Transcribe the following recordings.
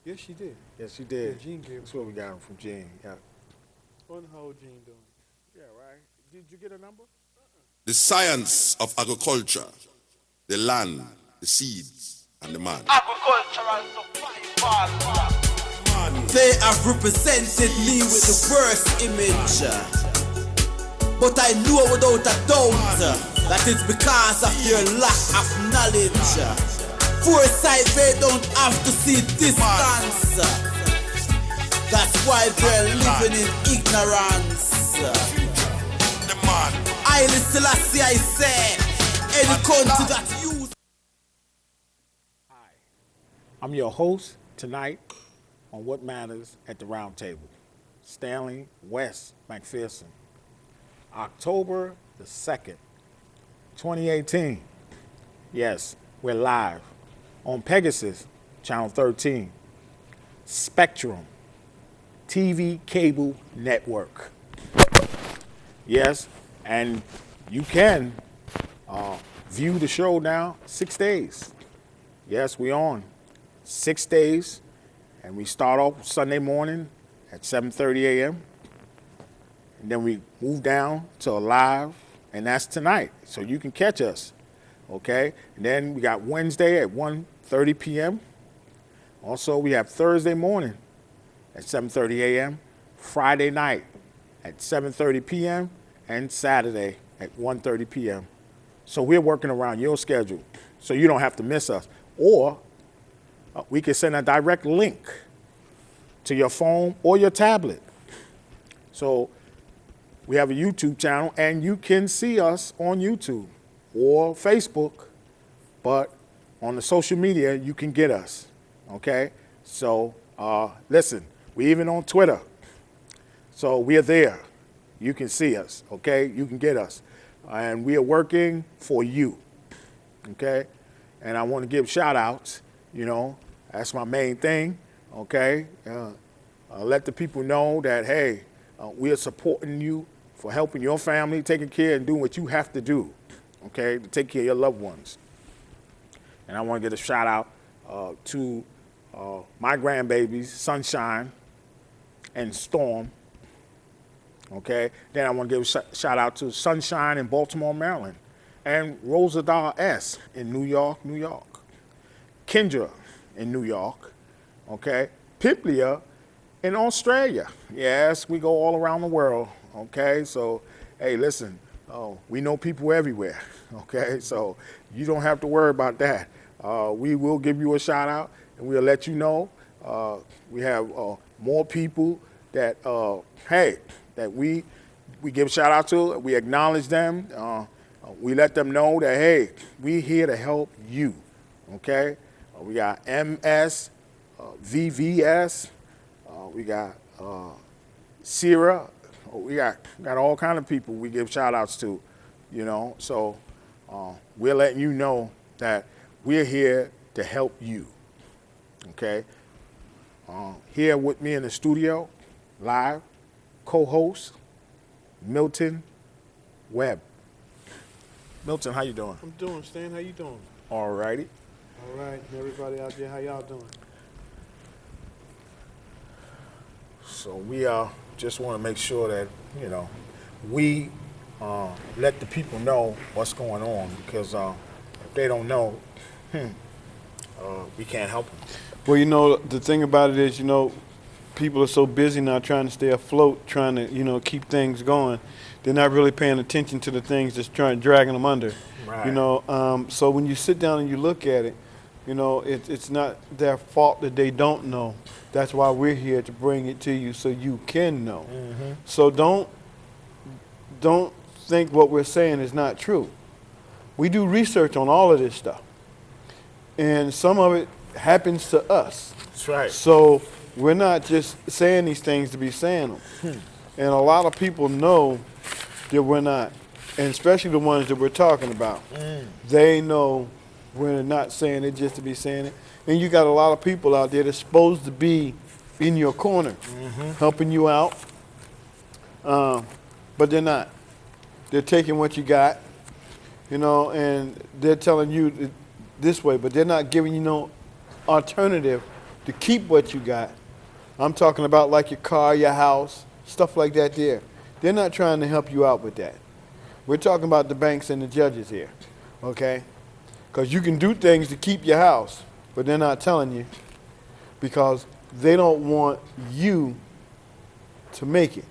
Yes, she did. Yes, she did. Yeah, Gene gave That's it. where we got him from, Gene. Yeah. Wonder how Gene doing. Yeah, right. Did you get a number? The science of agriculture, the land, the seeds, and the man. Agricultural survival. They have represented me with the worst image, but I know without a doubt that it's because of your lack of knowledge. Foresight, they don't have to see distance. That's why they're living in ignorance. I listen, I say, any country that use. Hi. I'm your host tonight on What Matters at the Roundtable. Stanley West McPherson. October the 2nd, 2018. Yes, we're live on Pegasus, Channel 13, Spectrum, TV Cable Network. Yes, and you can view the show now 6 days. Yes, we're on 6 days, and we start off Sunday morning at 7:30 a.m. And then we move down to a live, and that's tonight, so you can catch us, okay? And then we got Wednesday at 1:30 p.m. Also, we have Thursday morning at 7:30 a.m., Friday night at 7:30 p.m., and Saturday at 1:30 p.m. So we're working around your schedule, so you don't have to miss us. Or we can send a direct link to your phone or your tablet. So we have a YouTube channel, and you can see us on YouTube or Facebook, but on the social media, you can get us, okay? So listen, we even on Twitter. So we are there. You can see us, okay? You can get us. And we are working for you, okay? And I want to give shout outs, you know, that's my main thing, okay? Let the people know that, hey, we are supporting you for helping your family, taking care and doing what you have to do, okay, to take care of your loved ones. And I want to get a shout out to my grandbabies, Sunshine and Storm. Okay, then I want to give a shout out to Sunshine in Baltimore, Maryland, and Rosadar S. in New York, New York. Kendra in New York, okay. Piplia in Australia. Yes, we go all around the world, okay. So, hey, listen, we know people everywhere, okay. So you don't have to worry about that. We will give you a shout out, and we'll let you know. We have more people that, hey, that we give a shout out to, we acknowledge them, we let them know that, hey, we here to help you, okay? We got MS, VVS, we got Sierra, we got all kind of people we give shout outs to, you know, so we're letting you know that we're here to help you, okay? Here with me in the studio, live, co-host, Milton, Webb. Milton, how you doing? I'm doing, Stan. How you doing? All righty. All right. Everybody out there, how y'all doing? So we just want to make sure that, you know, we let the people know what's going on, because if they don't know, we can't help them. Well, you know, the thing about it is, you know, people are so busy now trying to stay afloat, trying to, you know, keep things going. They're not really paying attention to the things that's dragging them under. Right. You know, so when you sit down and you look at it, you know, it's not their fault that they don't know. That's why we're here to bring it to you so you can know. Mm-hmm. So don't think what we're saying is not true. We do research on all of this stuff, and some of it happens to us. That's right. So we're not just saying these things to be saying them. And a lot of people know that we're not, and especially the ones that we're talking about. They know we're not saying it just to be saying it. And you got a lot of people out there that's supposed to be in your corner, helping you out, but they're not. They're taking what you got, you know, and they're telling you this way, but they're not giving you no alternative to keep what you got. I'm talking about like your car, your house, stuff like that there. They're not trying to help you out with that. We're talking about the banks and the judges here, okay? Because you can do things to keep your house, but they're not telling you because they don't want you to make it.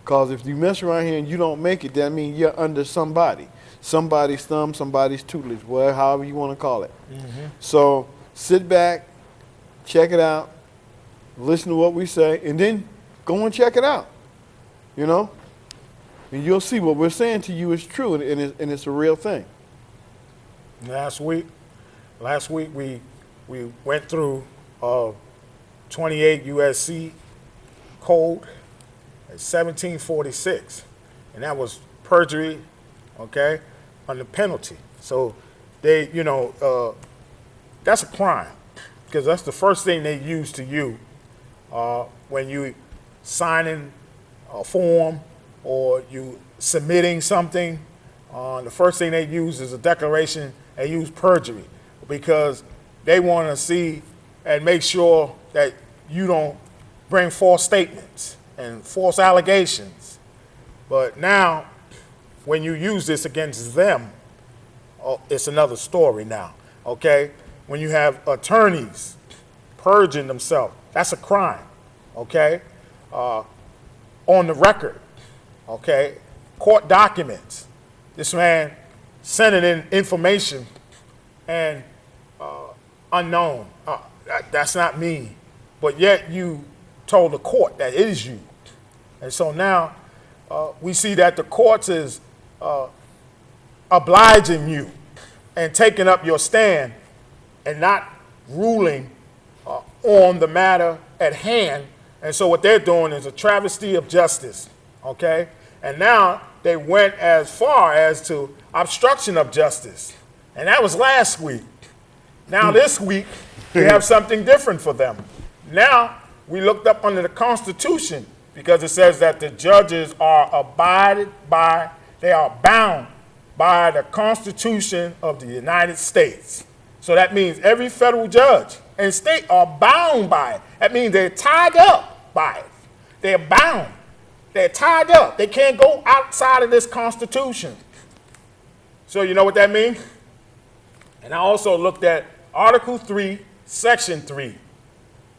Because if you mess around here and you don't make it, that means you're under somebody. Somebody's thumb, somebody's tutelage, well, however you want to call it. Mm-hmm. So sit back, check it out, listen to what we say, and then go and check it out, you know? And you'll see what we're saying to you is true, and it's a real thing. Last week we went through 28 USC code at 1746, and that was perjury, okay, under penalty. So they, that's a crime because that's the first thing they use to you when you signing a form or you submitting something. The first thing they use is a declaration. They use perjury because they want to see and make sure that you don't bring false statements and false allegations. But now, when you use this against them, it's another story now, okay? When you have attorneys purging themselves, that's a crime, okay? On the record, okay? Court documents. This man sending in information and unknown. That's not me. But yet you told the court that it is you. And so now we see that the courts is obliging you and taking up your stand and not ruling on the matter at hand. And so what they're doing is a travesty of justice, okay? And now they went as far as to obstruction of justice. And that was last week. Now this week, we have something different for them. Now, we looked up under the Constitution because it says that the judges are bound by the Constitution of the United States. So that means every federal judge and state are bound by it. That means they're tied up by it. They're bound. They're tied up. They can't go outside of this Constitution. So you know what that means? And I also looked at Article 3, Section 3.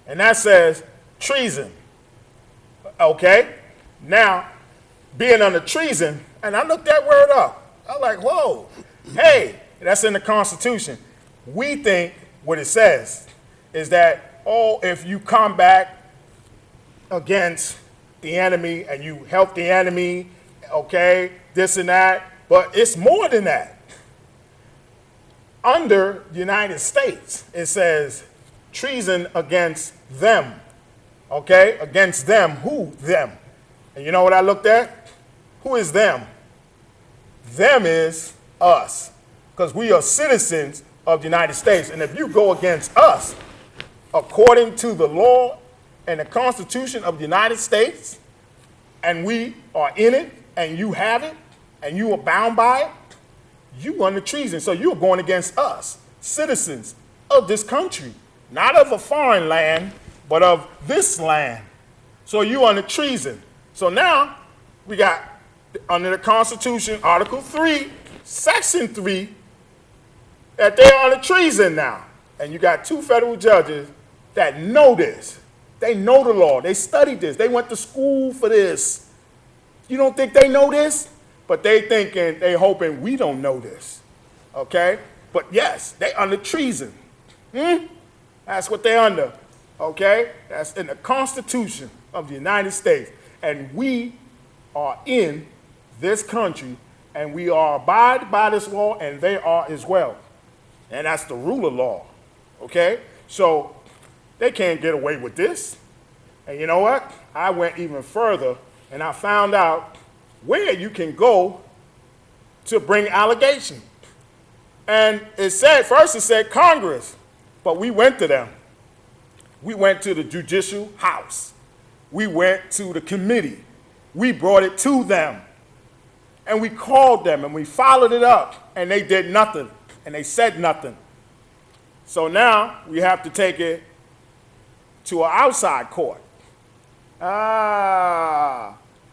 And that says treason. Okay? Now, being under treason, and I looked that word up. I was like, whoa, hey, that's in the Constitution. We think what it says is that, if you combat against the enemy and you help the enemy, okay, this and that, but it's more than that. Under the United States, it says treason against them, okay? Against them. Who? Them. And you know what I looked at? Who is them? Them is us, because we are citizens of the United States. And if you go against us, according to the law and the Constitution of the United States, and we are in it, and you have it, and you are bound by it, you under treason. So you're going against us, citizens of this country, not of a foreign land, but of this land. So you under treason. So now we got under the Constitution, Article 3, Section 3, that they're under treason now. And you got two federal judges that know this. They know the law. They studied this. They went to school for this. You don't think they know this? But they hoping we don't know this, okay? But yes, they under treason. That's what they under, okay? That's in the Constitution of the United States. And we are in this country, and we are abide by this law, and they are as well. And that's the rule of law, okay? So they can't get away with this. And you know what? I went even further, and I found out where you can go to bring allegation. And it said Congress, but we went to them. We went to the judicial house. We went to the committee. We brought it to them. And we called them and we followed it up, and they did nothing and they said nothing. So now we have to take it to an outside court.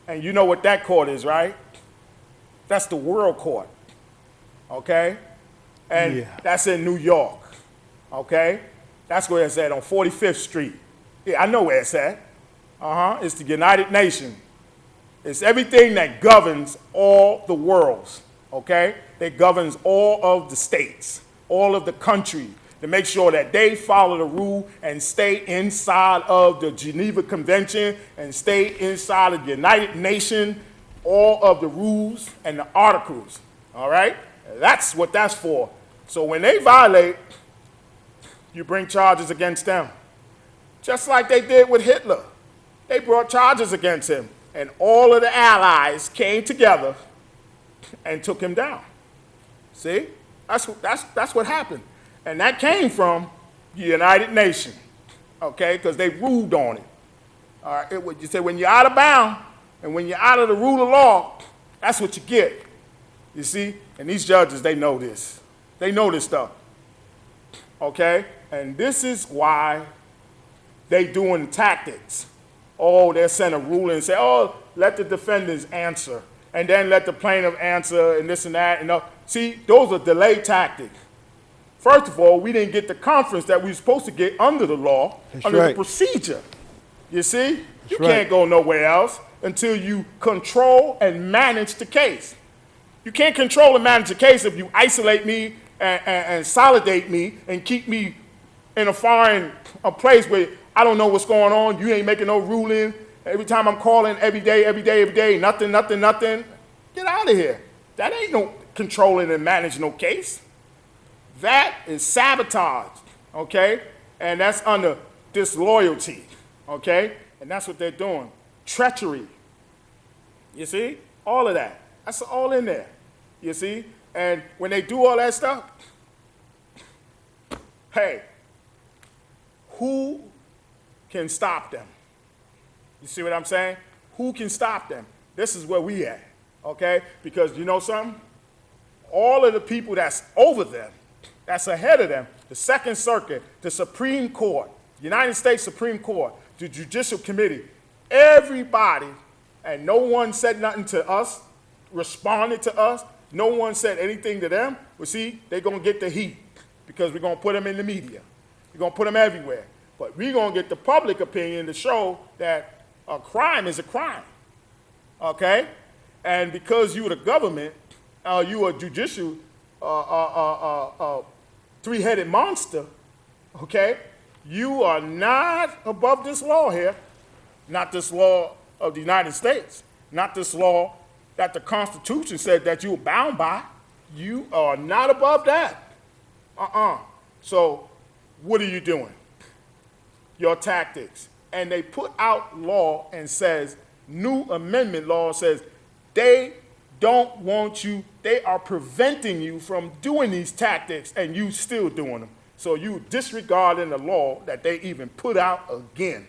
And you know what that court is, right? That's the World Court, okay? And that's in New York, okay? That's where it's at, on 45th Street. Yeah, I know where it's at. It's the United Nations. It's everything that governs all the worlds, okay? That governs all of the states, all of the countries, to make sure that they follow the rule and stay inside of the Geneva Convention and stay inside of the United Nations, all of the rules and the articles, all right? That's what that's for. So when they violate, you bring charges against them. Just like they did with Hitler. They brought charges against him, and all of the allies came together and took him down. See? That's what happened. And that came from the United Nations, okay, because they ruled on it. All right, you say when you're out of bounds and when you're out of the rule of law, that's what you get. You see? And these judges, they know this. They know this stuff, okay? And this is why they doing tactics. Oh, they'll send a ruling and say, oh, let the defendants answer, and then let the plaintiff answer, and this and that. And see, those are delay tactics. First of all, we didn't get the conference that we were supposed to get under the law, under the procedure. You see? You can't go nowhere else until you control and manage the case. You can't control and manage the case if you isolate me and consolidate me and keep me in a place where I don't know what's going on. You ain't making no ruling. Every time I'm calling, every day, nothing. Get out of here. That ain't no controlling and managing no case. That is sabotage, okay? And that's under disloyalty, okay? And that's what they're doing. Treachery. You see? All of that. That's all in there. You see? And when they do all that stuff, hey, who can stop them? You see what I'm saying? Who can stop them? This is where we at, okay? Because you know something? All of the people that's over them, that's ahead of them, the Second Circuit, the Supreme Court, United States Supreme Court, the Judicial Committee, everybody, and no one said nothing to us, responded to us, no one said anything to them. Well, see, they're going to get the heat because we're going to put them in the media. We're going to put them everywhere. But we're going to get the public opinion to show that a crime is a crime, okay? And because you're the government, you a judicial three-headed monster, okay? You are not above this law here, not this law of the United States, not this law that the Constitution said that you're bound by. You are not above that. So what are you doing? Your tactics. And they put out law and says, new amendment law says, they don't want you, they are preventing you from doing these tactics, and you still doing them. So you disregarding the law that they even put out again.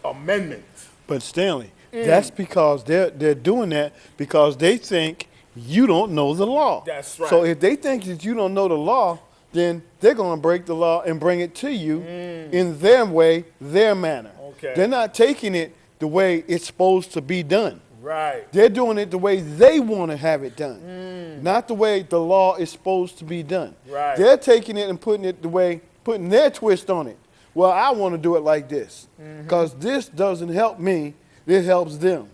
Amendments. But Stanley, that's because they're doing that because they think you don't know the law. That's right. So if they think that you don't know the law, then they're going to break the law and bring it to you in their way, their manner. Okay. They're not taking it the way it's supposed to be done. Right. They're doing it the way they want to have it done, not the way the law is supposed to be done. Right. They're taking it and putting it the way, putting their twist on it. Well, I want to do it like this because this doesn't help me, it helps them.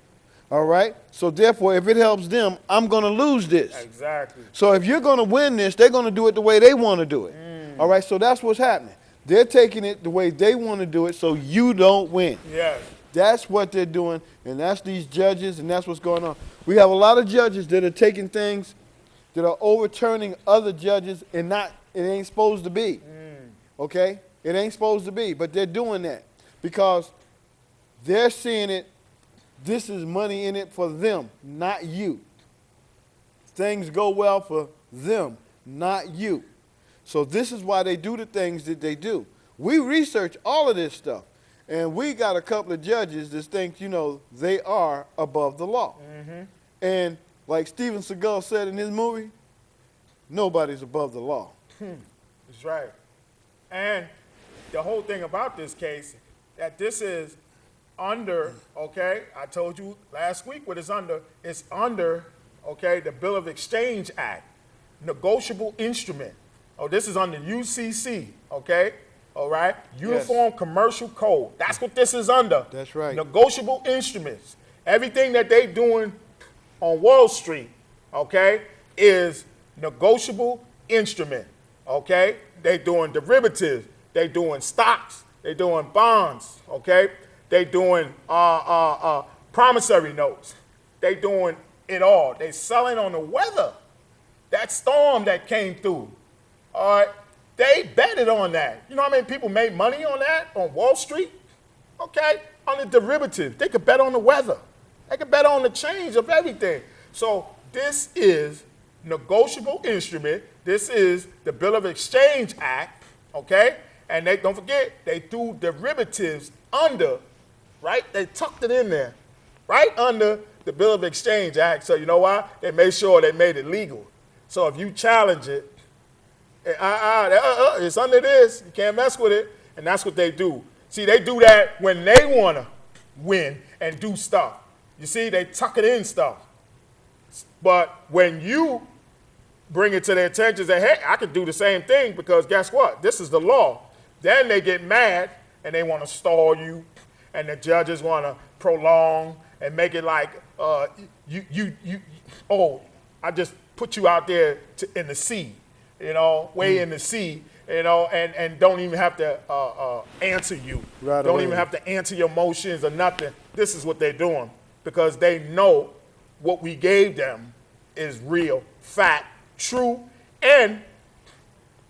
All right? So therefore, if it helps them, I'm going to lose this. Exactly. So if you're going to win this, they're going to do it the way they want to do it. All right? So that's what's happening. They're taking it the way they want to do it so you don't win. Yes. That's what they're doing, and that's these judges, and that's what's going on. We have a lot of judges that are taking things that are overturning other judges and not, it ain't supposed to be. Okay? It ain't supposed to be, but they're doing that because they're seeing it, this is money in it for them, not you. Things go well for them, not you. So this is why they do the things that they do. We research all of this stuff. And we got a couple of judges that think, you know, they are above the law. And like Steven Seagal said in his movie, nobody's above the law. That's right. And the whole thing about this case, that this is under, okay, I told you last week what it's under, okay, the Bill of Exchange Act, negotiable instrument. Oh, this is under UCC, okay, all right? Uniform Commercial Code. That's what this is under. That's right. Negotiable instruments. Everything that they doing on Wall Street, okay, is negotiable instrument, okay? They doing derivatives, they doing stocks, they doing bonds, okay? They doing promissory notes. They doing it all. They selling on the weather. That storm that came through, all right? They betted on that. You know how many people made money on that on Wall Street? Okay, on the derivatives. They could bet on the weather. They could bet on the change of everything. So this is negotiable instrument. This is the Bill of Exchange Act, okay? And they, don't forget, they threw derivatives under, right? They tucked it in there, right under the Bill of Exchange Act. So you know why? They made sure they made it legal. So if you challenge it, it's under this. You can't mess with it. And that's what they do. See, they do that when they want to win and do stuff. You see, they tuck it in stuff. But when you bring it to their attention, say, hey, I can do the same thing because guess what? This is the law. Then they get mad and they want to stall you, and the judges want to prolong and make it like, I just put you out there in the sea, you know, way in the sea, you know, and don't even have to answer you. Right don't away. even have to answer your motions or nothing. This is what they're doing because they know what we gave them is real, fact, true, and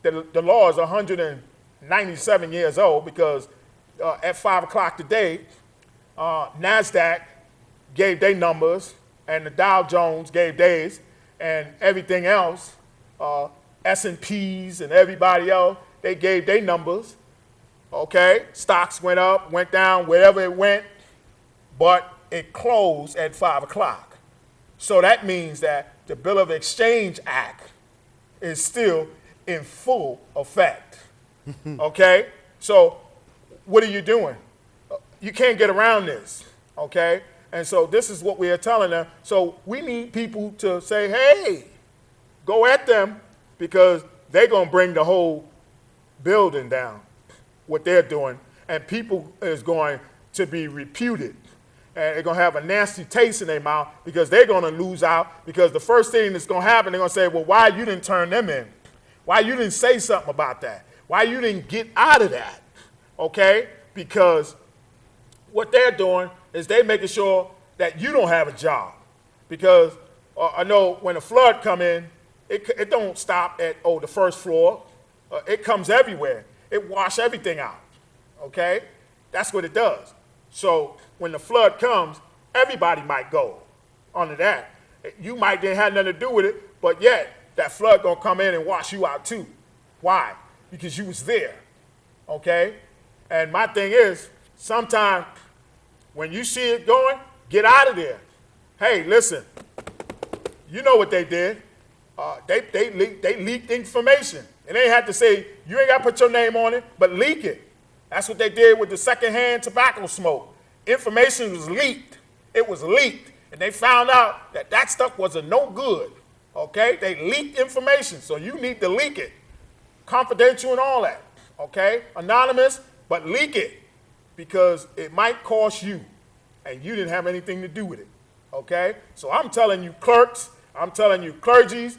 the law is 197 years old because at 5 o'clock today, NASDAQ gave their numbers and the Dow Jones gave theirs and everything else, S&Ps and everybody else, they gave their numbers, okay? Stocks went up, went down, wherever it went, but it closed at 5 o'clock. So that means that the Bill of Exchange Act is still in full effect, okay? So what are you doing? You can't get around this, okay? And so this is what we are telling them. So we need people to say, hey, go at them because they're going to bring the whole building down, what they're doing, and people is going to be reputed. And they're going to have a nasty taste in their mouth because they're going to lose out because the first thing that's going to happen, they're going to say, well, why you didn't turn them in? Why you didn't say something about that? Why you didn't get out of that? Okay? Because what they're doing is they making sure that you don't have a job. Because I know when a flood come in, it don't stop at, the first floor. It comes everywhere. It wash everything out. Okay? That's what it does. So when the flood comes, everybody might go under that. You might didn't have nothing to do with it, but yet that flood gonna come in and wash you out too. Why? Because you was there. Okay? And my thing is, sometimes when you see it going, get out of there. Hey, listen, you know what they did. They leaked information. And they had to say, you ain't got to put your name on it, but leak it. That's what they did with the secondhand tobacco smoke. Information was leaked. It was leaked. And they found out that that stuff was a no good. Okay? They leaked information, so you need to leak it. Confidential and all that. Okay? Anonymous, but leak it. Because it might cost you, and you didn't have anything to do with it, okay? So I'm telling you clerks, I'm telling you clergies,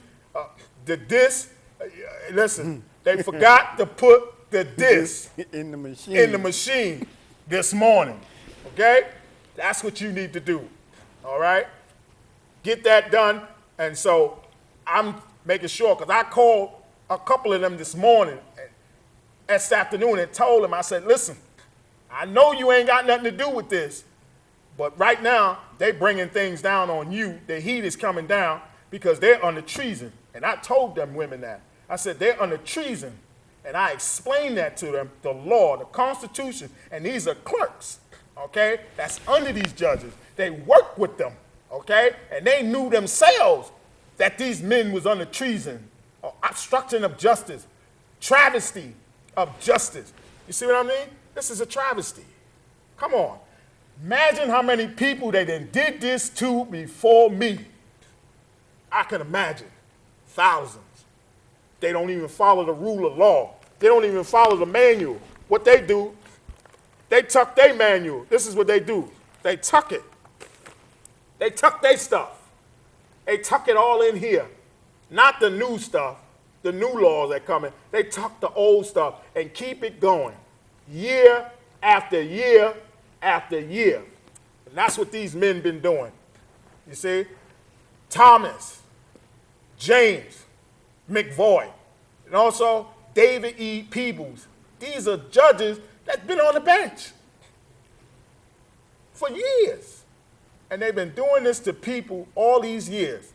listen, they forgot to put the disc in the machine this morning, okay? That's what you need to do, all right? Get that done, and so I'm making sure, because I called a couple of them this morning, this afternoon, and told them, I said, listen, I know you ain't got nothing to do with this, but right now, they bringing things down on you. The heat is coming down because they're under treason. And I told them women that. I said, they're under treason. And I explained that to them, the law, the Constitution, and these are clerks, okay, that's under these judges. They work with them, okay, and they knew themselves that these men was under treason, or obstruction of justice, travesty of justice. You see what I mean? This is a travesty. Come on. Imagine how many people they done did this to before me. I can imagine. Thousands. They don't even follow the rule of law. They don't even follow the manual. What they do, they tuck their manual. This is what they do. They tuck it. They tuck their stuff. They tuck it all in here. Not the new stuff, the new laws that come in. They tuck the old stuff and keep it going. Year after year after year. And that's what these men been doing. You see? Thomas, James, McVoy, and also David E. Peebles. These are judges that's been on the bench for years. And they've been doing this to people all these years.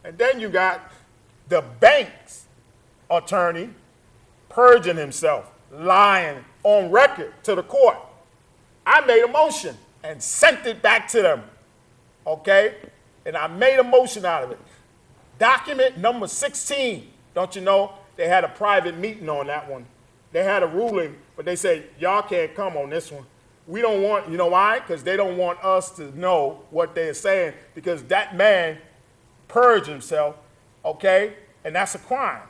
And then you got the bank's attorney purging himself, lying on record to the court. I made a motion and sent it back to them, okay? And I made a motion out of it. Document number 16. Don't you know? They had a private meeting on that one. They had a ruling, but they said, y'all can't come on this one. We don't want, you know why? Because they don't want us to know what they're saying, because that man purged himself, okay? And that's a crime.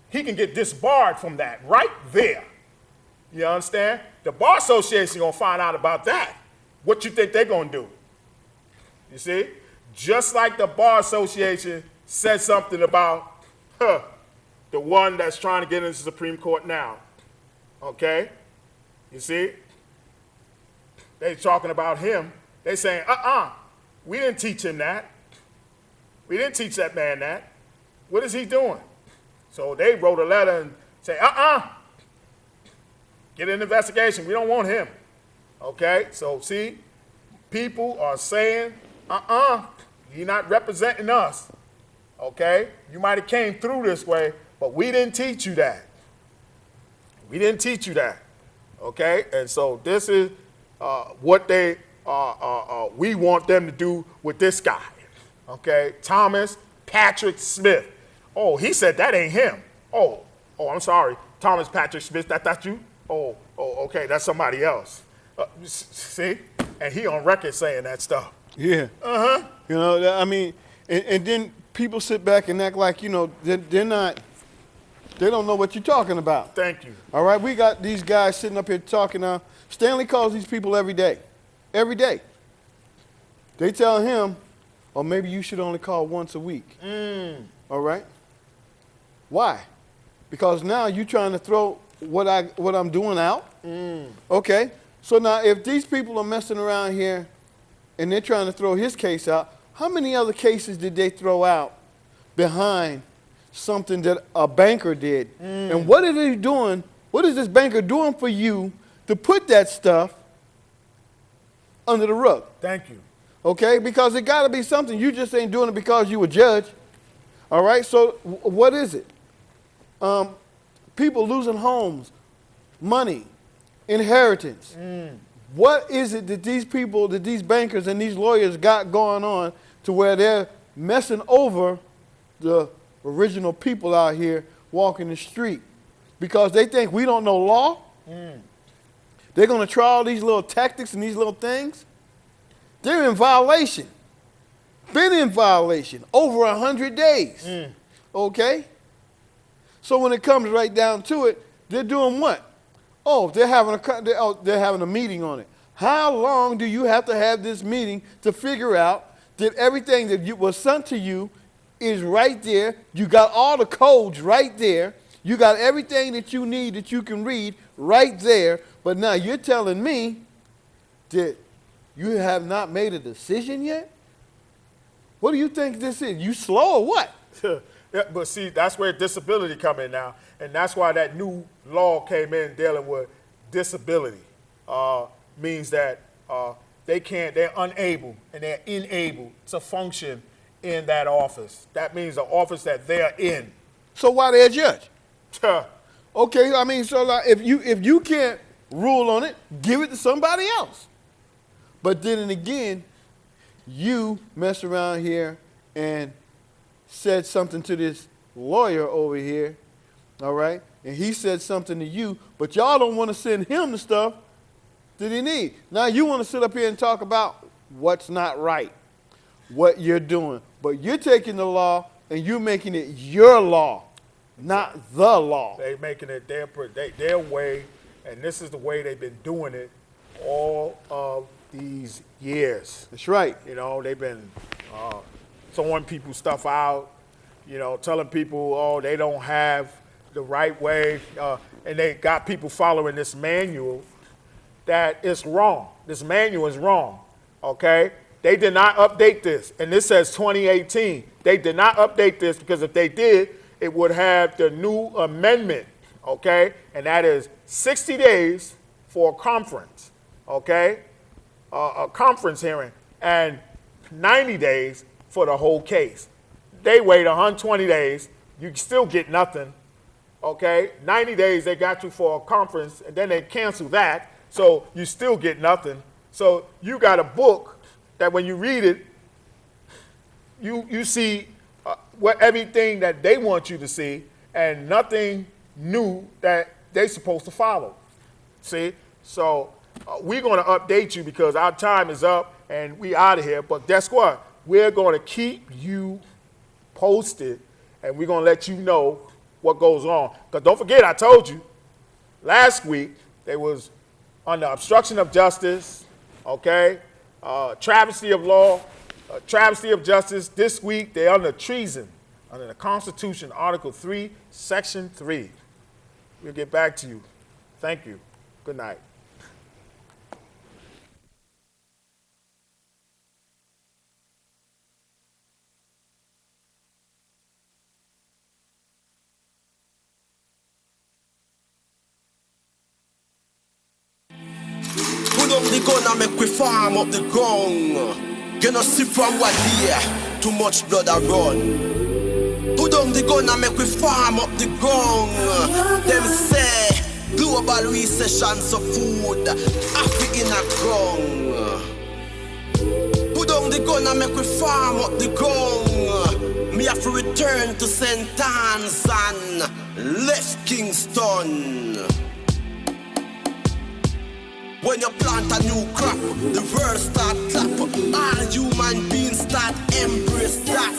He can get disbarred from that right there. You understand? The Bar Association gonna find out about that. What you think they're gonna do? You see? Just like the Bar Association said something about the one that's trying to get into the Supreme Court now. Okay? You see? They talking about him. They saying, we didn't teach him that. We didn't teach that man that. What is he doing? So they wrote a letter and say, get an investigation. We don't want him. Okay? So see, people are saying, you're not representing us. Okay? You might have came through this way, but we didn't teach you that. We didn't teach you that. Okay? And so this is what we want them to do with this guy. Okay? Thomas Patrick Smith. Oh, he said that ain't him. Oh, I'm sorry. Thomas Patrick Smith, that's you? Oh, okay, that's somebody else. See? And he on record saying that stuff. Yeah. You know, I mean, and then people sit back and act like, you know, they don't know what you're talking about. Thank you. All right, we got these guys sitting up here talking now. Stanley calls these people every day. Every day. They tell him, or maybe you should only call once a week. All right? Why? Because now you're trying to throw what I'm doing out. Okay? So now if these people are messing around here and they're trying to throw his case out, how many other cases did they throw out behind something that a banker did? And what are they doing? What is this banker doing for you to put that stuff under the rug? Thank you. Okay? Because it got to be something. You just ain't doing it because you a judge. All right? So what is it? People losing homes, money, inheritance. What is it that these people, that these bankers and these lawyers got going on to where they're messing over the original people out here walking the street? Because they think we don't know law? They're going to try all these little tactics and these little things? They're in violation. Been in violation over 100 days. Okay? So when it comes right down to it, they're doing what? Oh, they're having a meeting on it. How long do you have to have this meeting to figure out that everything that was sent to you is right there? You got all the codes right there. You got everything that you need that you can read right there. But now you're telling me that you have not made a decision yet? What do you think this is? You slow or what? Yeah, but see, that's where disability come in now. And that's why that new law came in dealing with disability. Means that they're unable and they're unable to function in that office. That means the office that they're in. So why they a judge? Okay, I mean, so like if you can't rule on it, give it to somebody else. But then again, you mess around here and said something to this lawyer over here, all right, and he said something to you, but y'all don't want to send him the stuff that he need. Now you want to sit up here and talk about what's not right, what you're doing, but you're taking the law and you're making it your law, not the law. They making it their way, and this is the way they've been doing it all of these years. That's right. You know, they've been throwing people stuff out, you know, telling people, oh, they don't have the right way, and they got people following this manual that is wrong. This manual is wrong, okay? They did not update this, and this says 2018. They did not update this because if they did, it would have the new amendment, okay? And that is 60 days for a conference, okay? A conference hearing, and 90 days for the whole case. They wait 120 days, you still get nothing, okay? 90 days they got you for a conference, and then they cancel that, so you still get nothing. So you got a book that when you read it, you see what everything that they want you to see, and nothing new that they're supposed to follow. See? So we're going to update you because our time is up and we out of here. But guess what? We're going to keep you posted, and we're going to let you know what goes on. Because don't forget, I told you last week they was under obstruction of justice, okay, travesty of law, travesty of justice. This week they're under treason, under the Constitution, Article 3, Section 3. We'll get back to you. Thank you. Good night. Put on the gun and make we farm up the ground. You know see from what year, too much blood a run. Put on the gun and make we farm up the ground. Them say global recession so food Africa in a ground. Put on the gun and make we farm up the ground. Me have to return to St. Anne's and left Kingston. When you plant a new crop, the world start clap. All human beings start embrace that.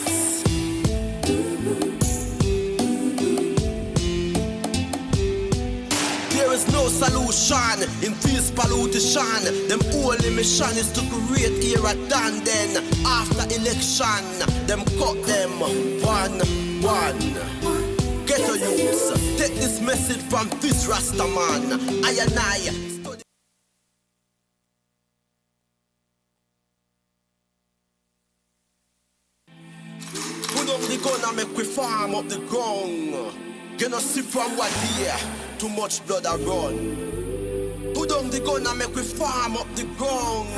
There is no solution in this pollution. Them only mission is to create era done. Then after election, them cut them one. Get a youths, take this message from this Rasta man. I and I. Gonna make we farm up the ground. You know see from what year, too much blood a run. Put on the gun and make we farm up the ground.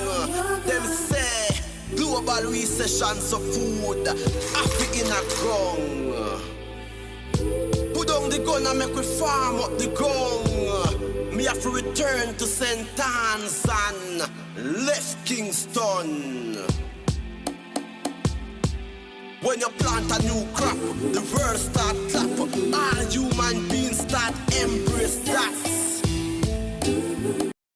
Them say global recession so food Africa in a ground. Put on the gun and make we farm up the ground. Me have to return to St. Anne's and left Kingston. When you plant a new crop, the world start clap. All human beings start embrace that.